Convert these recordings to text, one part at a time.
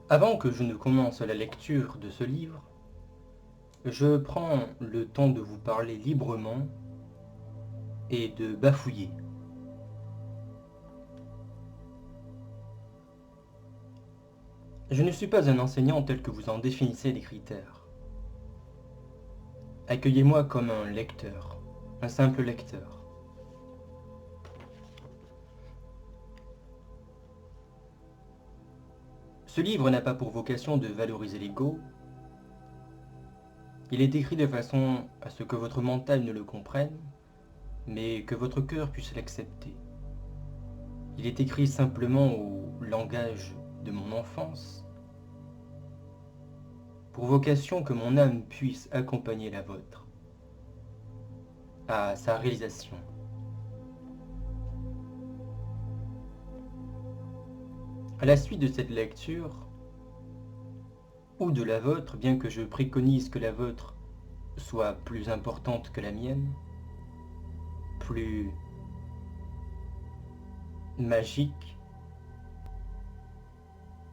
Avant que je ne commence la lecture de ce livre, je prends le temps de vous parler librement et de bafouiller. Je ne suis pas un enseignant tel que vous en définissez les critères. Accueillez-moi comme un lecteur, un simple lecteur. Ce livre n'a pas pour vocation de valoriser l'ego. Il est écrit de façon à ce que votre mental ne le comprenne, mais que votre cœur puisse l'accepter. Il est écrit simplement au langage de mon enfance, pour vocation que mon âme puisse accompagner la vôtre à sa réalisation. À la suite de cette lecture, ou de la vôtre, bien que je préconise que la vôtre soit plus importante que la mienne, plus magique,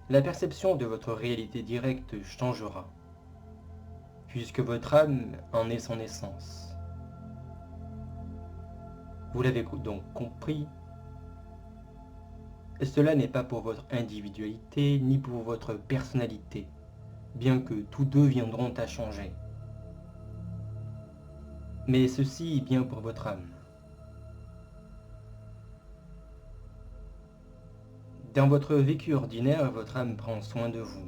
la perception de votre réalité directe changera, puisque votre âme en est son essence. Vous l'avez donc compris, cela n'est pas pour votre individualité ni pour votre personnalité, bien que tous deux viendront à changer. Mais ceci est bien pour votre âme. Dans votre vécu ordinaire, votre âme prend soin de vous.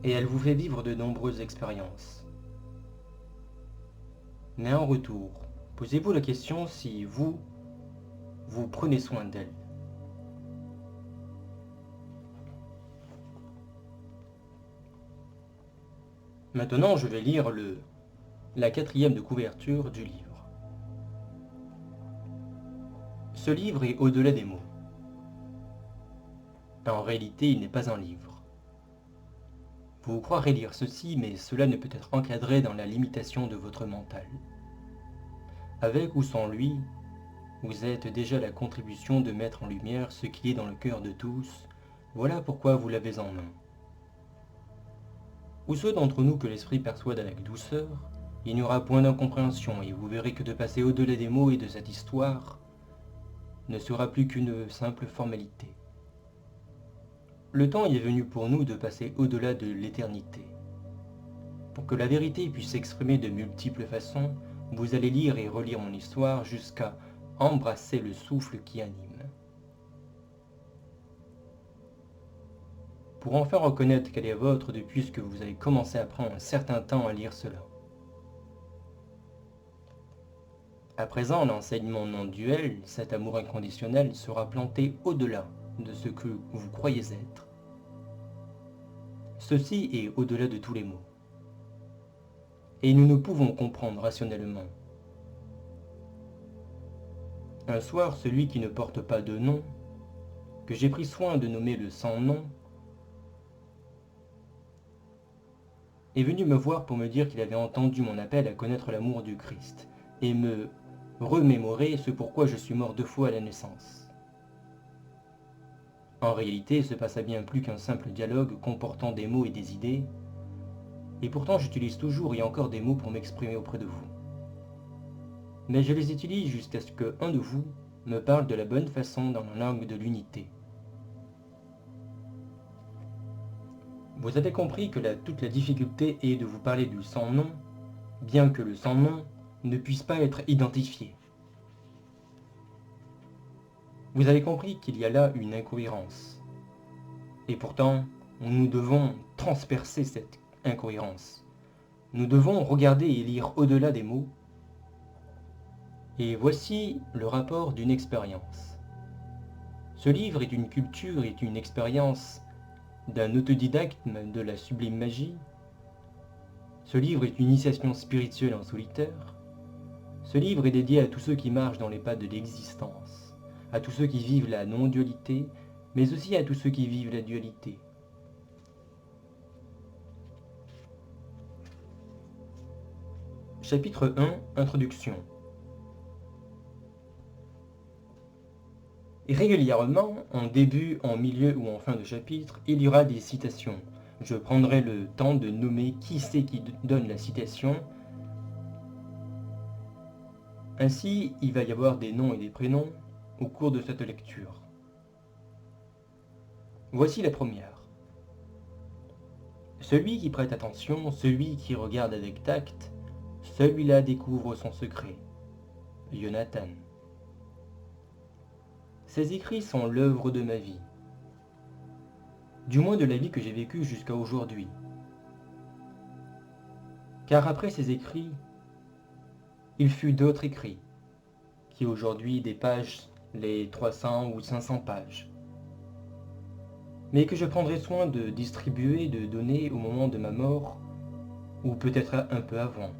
Et elle vous fait vivre de nombreuses expériences. Mais en retour, posez-vous la question si vous prenez soin d'elle. Maintenant, je vais lire la 4e de couverture du livre. Ce livre est au-delà des mots. En réalité, il n'est pas un livre. Vous croirez lire ceci, mais cela ne peut être encadré dans la limitation de votre mental. Avec ou sans lui, vous êtes déjà la contribution de mettre en lumière ce qui est dans le cœur de tous. Voilà pourquoi vous l'avez en main. Ou ceux d'entre nous que l'esprit persuade avec douceur, il n'y aura point d'incompréhension, et vous verrez que de passer au-delà des mots et de cette histoire ne sera plus qu'une simple formalité. Le temps est venu pour nous de passer au-delà de l'éternité. Pour que la vérité puisse s'exprimer de multiples façons, vous allez lire et relire mon histoire jusqu'à embrasser le souffle qui anime. Pour enfin reconnaître qu'elle est vôtre depuis que vous avez commencé à prendre un certain temps à lire cela. À présent, l'enseignement non duel, cet amour inconditionnel, sera planté au-delà de ce que vous croyez être. Ceci est au-delà de tous les mots. Et nous ne pouvons comprendre rationnellement. Un soir, celui qui ne porte pas de nom, que j'ai pris soin de nommer le sans nom, est venu me voir pour me dire qu'il avait entendu mon appel à connaître l'amour du Christ, et me remémorer ce pourquoi je suis mort 2 fois à la naissance. En réalité, il se passa bien plus qu'un simple dialogue comportant des mots et des idées, et pourtant j'utilise toujours et encore des mots pour m'exprimer auprès de vous. Mais je les utilise jusqu'à ce qu'un de vous me parle de la bonne façon dans la langue de l'unité. Vous avez compris que toute la difficulté est de vous parler du sans-nom, bien que le sans-nom ne puisse pas être identifié. Vous avez compris qu'il y a là une incohérence. Et pourtant, nous devons transpercer cette incohérence. Nous devons regarder et lire au-delà des mots. Et voici le rapport d'une expérience. Ce livre est une culture et une expérience d'un autodidacte de la sublime magie. Ce livre est une initiation spirituelle en solitaire. Ce livre est dédié à tous ceux qui marchent dans les pas de l'existence, à tous ceux qui vivent la non-dualité, mais aussi à tous ceux qui vivent la dualité. Chapitre 1, Introduction. Et régulièrement, en début, en milieu ou en fin de chapitre, il y aura des citations. Je prendrai le temps de nommer qui c'est qui donne la citation. Ainsi, il va y avoir des noms et des prénoms au cours de cette lecture. Voici la première. Celui qui prête attention, celui qui regarde avec tact, celui-là découvre son secret. Jonathan. Ces écrits sont l'œuvre de ma vie. Du moins de la vie que j'ai vécue jusqu'à aujourd'hui. Car après ces écrits, il fut d'autres écrits, qui aujourd'hui dépassent les 300 ou 500 pages, mais que je prendrai soin de distribuer, de donner au moment de ma mort, ou peut-être un peu avant.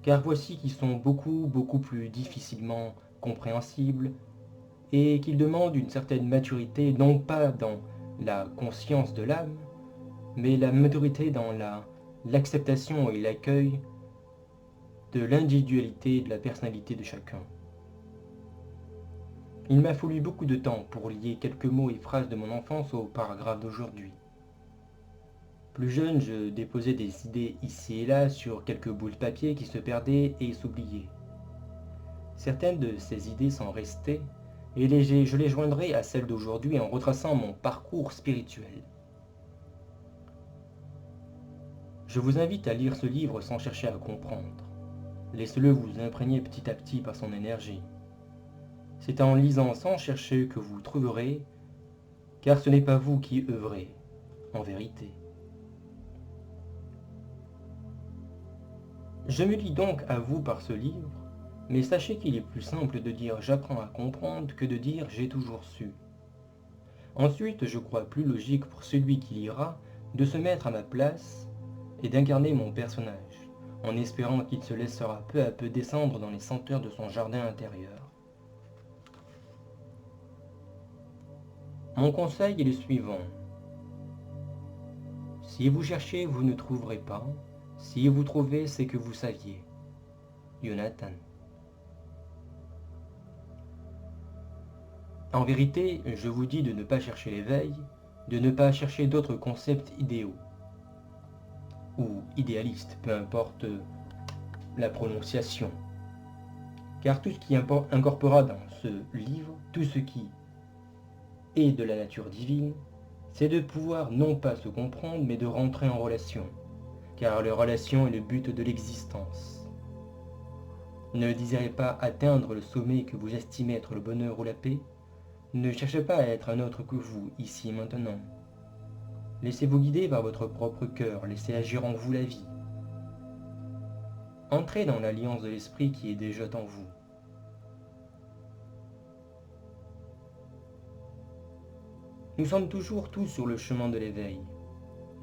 Car voici qu'ils sont beaucoup plus difficilement compréhensibles, et qu'ils demandent une certaine maturité, non pas dans la conscience de l'âme, mais la maturité dans l'acceptation et l'accueil de l'individualité et de la personnalité de chacun. Il m'a fallu beaucoup de temps pour lier quelques mots et phrases de mon enfance au paragraphe d'aujourd'hui. Plus jeune, je déposais des idées ici et là sur quelques bouts de papier qui se perdaient et s'oubliaient. Certaines de ces idées sont restées, et je les joindrai à celles d'aujourd'hui en retraçant mon parcours spirituel. Je vous invite à lire ce livre sans chercher à comprendre. Laissez-le vous imprégner petit à petit par son énergie. C'est en lisant sans chercher que vous trouverez, car ce n'est pas vous qui œuvrez, en vérité. Je me lis donc à vous par ce livre, mais sachez qu'il est plus simple de dire j'apprends à comprendre que de dire j'ai toujours su. Ensuite, je crois plus logique pour celui qui lira de se mettre à ma place et d'incarner mon personnage, en espérant qu'il se laissera peu à peu descendre dans les senteurs de son jardin intérieur. Mon conseil est le suivant. Si vous cherchez, vous ne trouverez pas. Si vous trouvez, c'est que vous saviez. Jonathan. En vérité, je vous dis de ne pas chercher l'éveil, de ne pas chercher d'autres concepts idéaux, ou idéalistes, peu importe la prononciation. Car tout ce qui incorpora dans ce livre, tout ce qui est de la nature divine, c'est de pouvoir non pas se comprendre, mais de rentrer en relation, car la relation est le but de l'existence. Ne désirez pas atteindre le sommet que vous estimez être le bonheur ou la paix. Ne cherchez pas à être un autre que vous, ici et maintenant. Laissez-vous guider par votre propre cœur, laissez agir en vous la vie. Entrez dans l'alliance de l'esprit qui est déjà en vous. Nous sommes toujours tous sur le chemin de l'éveil.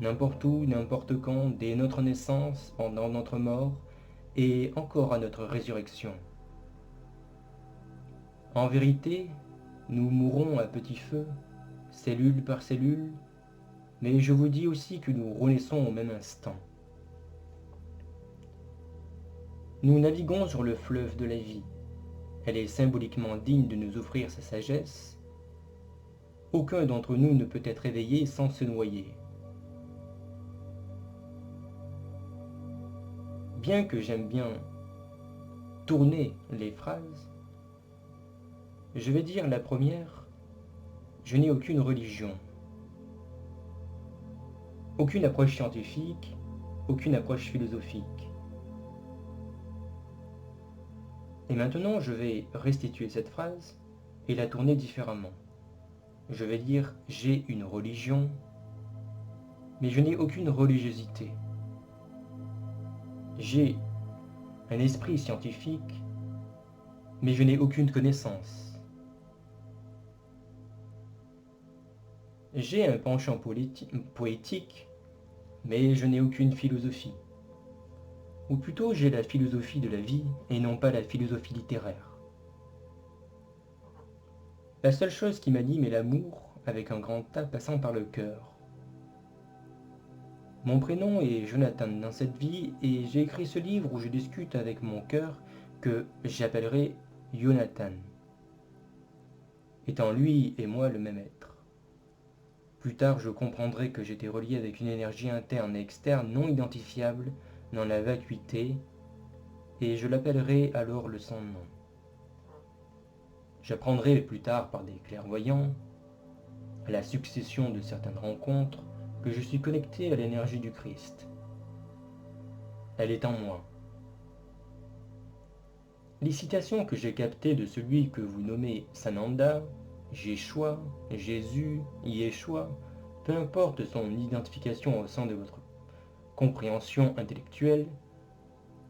N'importe où, n'importe quand, dès notre naissance, pendant notre mort, et encore à notre résurrection. En vérité, nous mourrons à petit feu, cellule par cellule, mais je vous dis aussi que nous renaissons au même instant. Nous naviguons sur le fleuve de la vie. Elle est symboliquement digne de nous offrir sa sagesse. Aucun d'entre nous ne peut être éveillé sans se noyer. Bien que j'aime bien tourner les phrases, je vais dire la première, je n'ai aucune religion, aucune approche scientifique, aucune approche philosophique. Et maintenant, je vais restituer cette phrase et la tourner différemment. Je vais dire j'ai une religion, mais je n'ai aucune religiosité. J'ai un esprit scientifique, mais je n'ai aucune connaissance. J'ai un penchant poétique, mais je n'ai aucune philosophie. Ou plutôt, j'ai la philosophie de la vie et non pas la philosophie littéraire. La seule chose qui m'anime est l'amour, avec un grand A passant par le cœur. Mon prénom est Jonathan dans cette vie et j'ai écrit ce livre où je discute avec mon cœur que j'appellerai Jonathan. étant lui et moi le même être. Plus tard, je comprendrai que j'étais relié avec une énergie interne et externe non identifiable dans la vacuité, et je l'appellerai alors le sans-nom. J'apprendrai plus tard par des clairvoyants, à la succession de certaines rencontres, que je suis connecté à l'énergie du Christ. Elle est en moi. Les citations que j'ai captées de celui que vous nommez Sananda, Jéchoua, Jésus, Yeshua, peu importe son identification au sein de votre compréhension intellectuelle,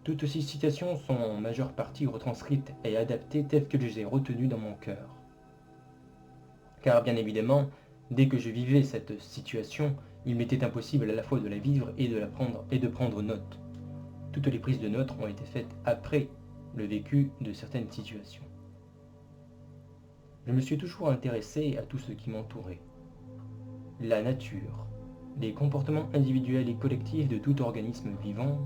toutes ces citations sont en majeure partie retranscrites et adaptées telles que je les ai retenues dans mon cœur. Car bien évidemment, dès que je vivais cette situation, il m'était impossible à la fois de la vivre et de prendre note. Toutes les prises de notes ont été faites après le vécu de certaines situations. Je me suis toujours intéressé à tout ce qui m'entourait. La nature, les comportements individuels et collectifs de tout organisme vivant,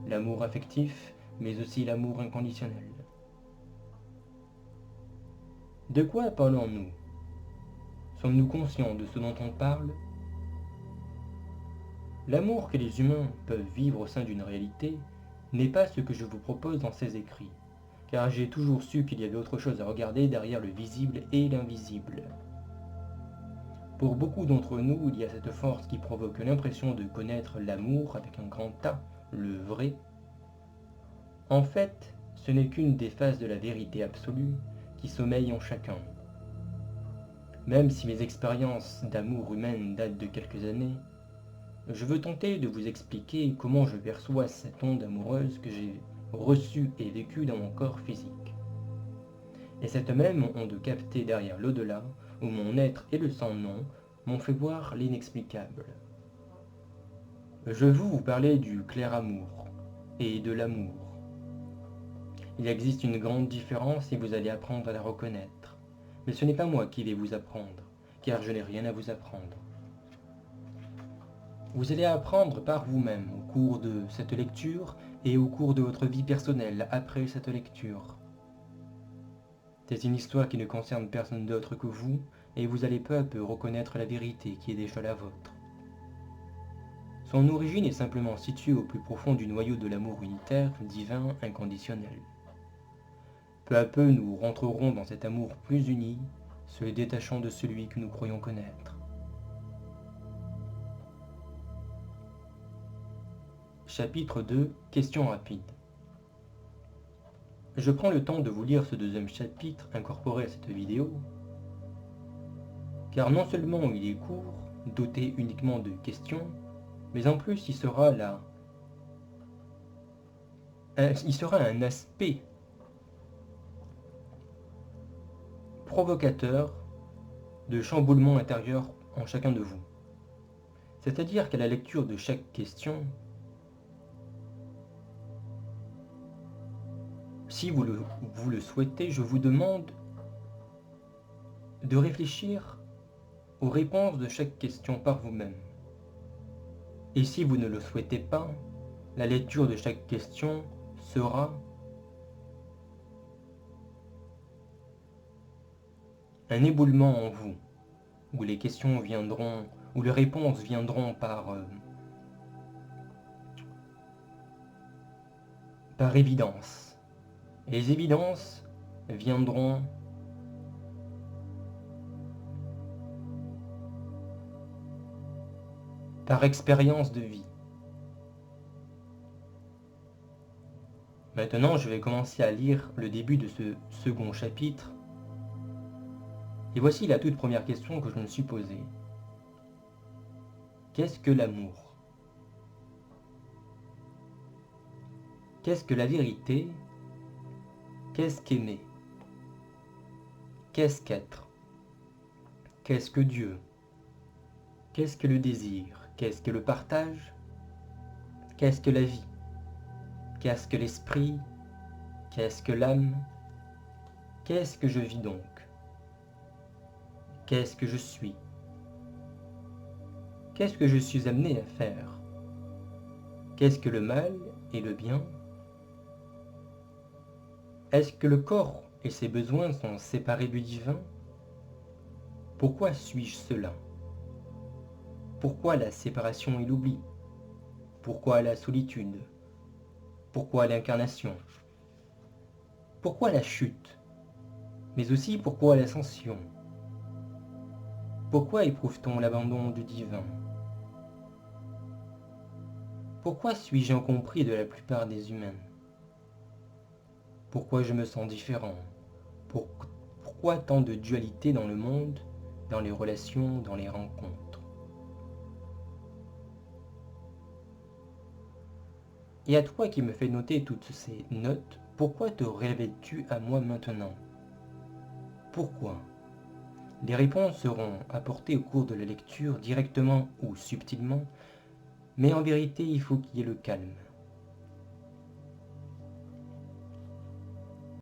l'amour affectif, mais aussi l'amour inconditionnel. De quoi parlons-nous? Sommes-nous conscients de ce dont on parle? L'amour que les humains peuvent vivre au sein d'une réalité n'est pas ce que je vous propose dans ces écrits, car j'ai toujours su qu'il y avait autre chose à regarder derrière le visible et l'invisible. Pour beaucoup d'entre nous, il y a cette force qui provoque l'impression de connaître l'amour avec un grand A, le vrai. En fait, ce n'est qu'une des phases de la vérité absolue qui sommeille en chacun. Même si mes expériences d'amour humaine datent de quelques années, je veux tenter de vous expliquer comment je perçois cette onde amoureuse que j'ai reçue et vécue dans mon corps physique. Et cette même onde captée derrière l'au-delà, où mon être et le sans-nom m'ont fait voir l'inexplicable. Je veux vous parler du clair amour et de l'amour. Il existe une grande différence et vous allez apprendre à la reconnaître. Mais ce n'est pas moi qui vais vous apprendre, car je n'ai rien à vous apprendre. Vous allez apprendre par vous-même au cours de cette lecture et au cours de votre vie personnelle après cette lecture. C'est une histoire qui ne concerne personne d'autre que vous, et vous allez peu à peu reconnaître la vérité qui est déjà la vôtre. Son origine est simplement située au plus profond du noyau de l'amour unitaire, divin, inconditionnel. Peu à peu, nous rentrerons dans cet amour plus uni, se détachant de celui que nous croyons connaître. Chapitre 2, questions rapides. Je prends le temps de vous lire ce deuxième chapitre incorporé à cette vidéo, car non seulement il est court, doté uniquement de questions, mais en plus il sera un aspect provocateur de chamboulement intérieur en chacun de vous. C'est-à-dire qu'à la lecture de chaque question, si vous le souhaitez, je vous demande de réfléchir aux réponses de chaque question par vous-même. Et si vous ne le souhaitez pas, la lecture de chaque question sera un éboulement en vous, où les questions viendront, où les réponses viendront par évidence. Et les évidences viendront par expérience de vie. Maintenant, je vais commencer à lire le début de ce second chapitre. Et voici la toute première question que je me suis posée. Qu'est-ce que l'amour? Qu'est-ce que la vérité? Qu'est-ce qu'aimer? Qu'est-ce qu'être? Qu'est-ce que Dieu? Qu'est-ce que le désir? Qu'est-ce que le partage? Qu'est-ce que la vie? Qu'est-ce que l'esprit? Qu'est-ce que l'âme? Qu'est-ce que je vis donc? Qu'est-ce que je suis? Qu'est-ce que je suis amené à faire? Qu'est-ce que le mal et le bien? Est-ce que le corps et ses besoins sont séparés du divin? Pourquoi suis-je cela? Pourquoi la séparation et l'oubli? Pourquoi la solitude? Pourquoi l'incarnation? Pourquoi la chute? Mais aussi pourquoi l'ascension? Pourquoi éprouve-t-on l'abandon du divin? Pourquoi suis-je incompris de la plupart des humains? Pourquoi je me sens différent? Pourquoi tant de dualité dans le monde, dans les relations, dans les rencontres? Et à toi qui me fais noter toutes ces notes, pourquoi te révèles-tu à moi maintenant? Pourquoi? Les réponses seront apportées au cours de la lecture directement ou subtilement, mais en vérité il faut qu'il y ait le calme.